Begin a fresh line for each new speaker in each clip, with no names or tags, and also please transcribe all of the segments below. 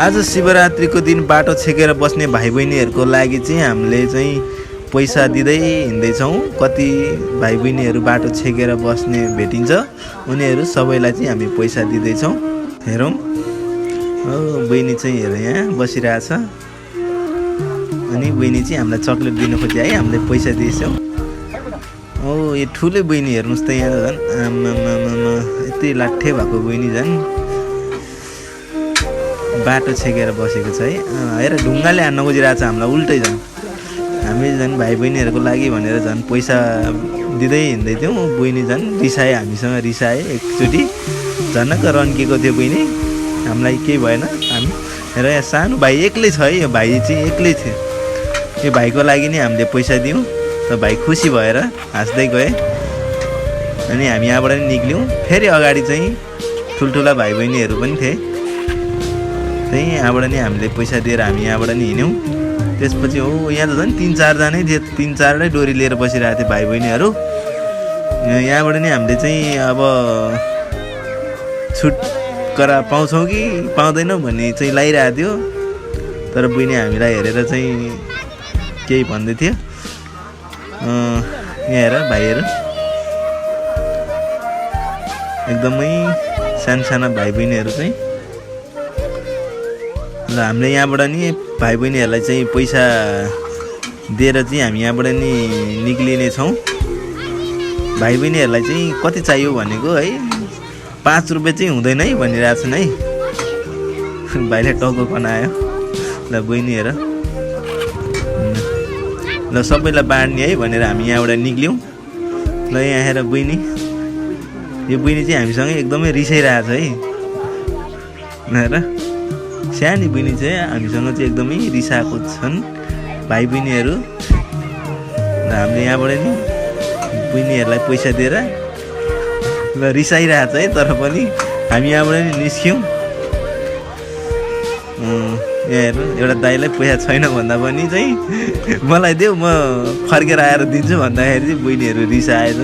आज शिवरात्रिको दिन बाटो छेकेर बस्ने भाइ बहिनीहरूको लागि चाहिँ हामीले चाहिँ पैसा दिँदै हिँड्दैछौँ। कति भाइ बहिनीहरू बाटो छेकेर बस्ने भेटिन्छ उनीहरू सबैलाई चाहिँ हामी पैसा दिँदैछौँ। हेरौँ, बहिनी चाहिँ हेर यहाँ बसिरहेछ अनि बहिनी चाहिँ हामीलाई चक्लेट दिनु खोज्यो है, हामीले पैसा दिएछौँ। यो ठुलै बहिनी हेर्नुहोस् त, यहाँ झन् आमामा यति लाठे भएको बहिनी झन् बाटो छेकेर बसेको छ है। हेर ढुङ्गाले हान्न खोजिरहेको छ हामीलाई उल्टै झन्। हामी झन् भाइ बहिनीहरूको लागि भनेर झन् पैसा दिँदै हिँड्दै थियौँ, बहिनी झन् रिसाए, हामीसँग रिसाए एकचोटि, झनक्क रन्किएको थियो बहिनी। हामीलाई केही भएन। हामी हेर यहाँ सानो भाइ एक्लै छ है, यो भाइ चाहिँ एक्लै थियो। यो भाइको लागि नै हामीले पैसा दियौँ, त भाइ खुसी भएर हाँस्दै गए अनि हामी यहाँबाट नि निक्ल्यौँ। फेरि अगाडि चाहिँ ठुल्ठुला भाइ बहिनीहरू पनि थिए, त्यही यहाँबाट नि हामीले पैसा दिएर हामी यहाँबाट नि हिँड्यौँ। त्यसपछि यहाँ त झन् 3-4जनै थिए, 3-4 डोरी लिएर बसिरहेको थिए भाइ बहिनीहरू। यहाँबाट नि हामीले चाहिँ अब छुटकरा पाउँछौँ कि पाउँदैनौँ भन्ने चाहिँ लागिरहेको थियो, तर बहिनी हामीलाई हेरेर चाहिँ केही भन्दै थियो। यहाँ हेर भाइहरू एकदमै साना भाइ बहिनीहरू चाहिँ। ल हामीले यहाँबाट नि भाइ बहिनीहरूलाई चाहिँ पैसा दिएर चाहिँ हामी यहाँबाट नि निक्लिने छौँ। भाइ बहिनीहरूलाई चाहिँ कति चाहियो भनेको है, 5 रुपियाँ चाहिँ हुँदैन है भनिरहेको छन् है। भाइले टाउको बनायो। ल बहिनी हेर, ल सबैलाई बाँड्ने है भनेर हामी यहाँबाट निक्ल्यौँ। ल यहाँ हेर बहिनी, यो बहिनी चाहिँ हामीसँग एकदमै रिसाइरहेको छ है। हेर सानी बहिनी चाहिँ हामीसँग चाहिँ एकदमै रिसाएको छन् भाइ बहिनीहरू। र हामीले यहाँबाट नि बहिनीहरूलाई पैसा दिएर ल रिसाइरहेको छ है, तर पनि हामी यहाँबाट नि निस्क्यौँ। यहाँ हेर्नु, एउटा दाइलाई पैसा छैन भन्दा पनि चाहिँ मलाई देऊ म फर्केर आएर दिन्छु भन्दाखेरि चाहिँ बहिनीहरू रिसाएछ।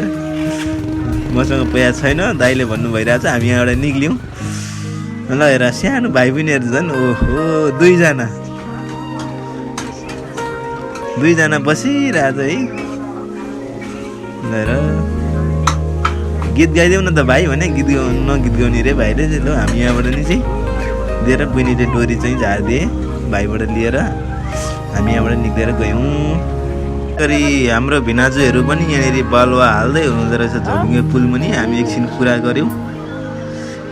मसँग पैसा छैन दाइले भन्नु भइरहेको छ। हामी यहाँबाट निक्ल्यौँ। ल हेर सानो भाइ बहिनीहरू झन् ओहो 2जना बसिरहेछ है। ल हेर गीत गाइदेऊ न त भाइ भने गीत गाउने रे भाइले चाहिँ। ल हामी यहाँबाट नि चाहिँ दिएर बहिनीले डोरी चाहिँ झारिदिए भाइबाट लिएर हामी यहाँबाट निक्लेर गयौँ। गरी हाम्रो भिनाजुहरू पनि यहाँनिर बालुवा हाल्दै हुनुहुँदो रहेछ झोलुङ्गे पुलमुनि। हामी एकछिन कुरा गऱ्यौँ।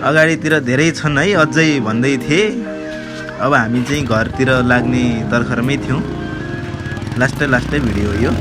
अगाडितिर धेरै छन् है अझै भन्दै थिए। अब हामी चाहिँ घरतिर लाग्ने तर्खरमै थियौँ। लास्टै भिडियो हो यो।